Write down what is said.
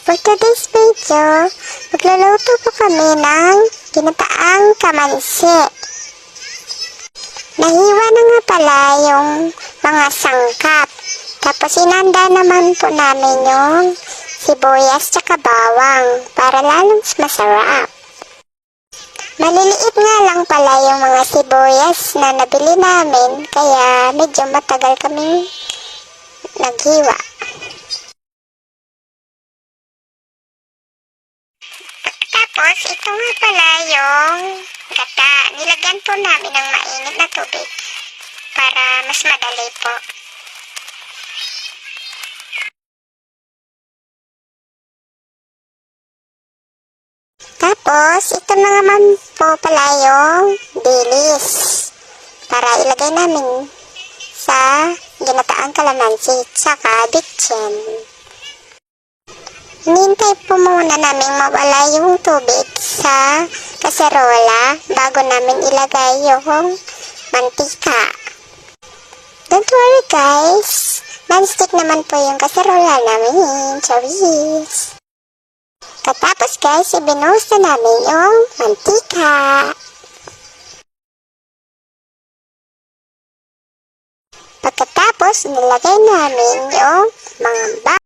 For today's video, magluluto po kami ng ginataang kamansi. Nahiwa na nga pala yung mga sangkap. Tapos inanda naman po namin yung sibuyas tsaka bawang para lalong masarap. Maliliit nga lang pala yung mga sibuyas na nabili namin, kaya medyo matagal kami naghiwa. Tapos, ito nga pala yung gata. Nilagyan po namin ng mainit na tubig para mas madali po. Tapos, ito na naman po pala yung dilis para ilagay namin sa ginataang kalamansi tsaka bitchin. Hinihintay po muna namin mawala yung tubig sa kaserola bago namin ilagay yung mantika. Don't worry guys, non-stick naman po yung kaserola namin, charis. Katapos guys, ibinuhos na namin yung mantika. Pagkatapos, nilagay namin yung mga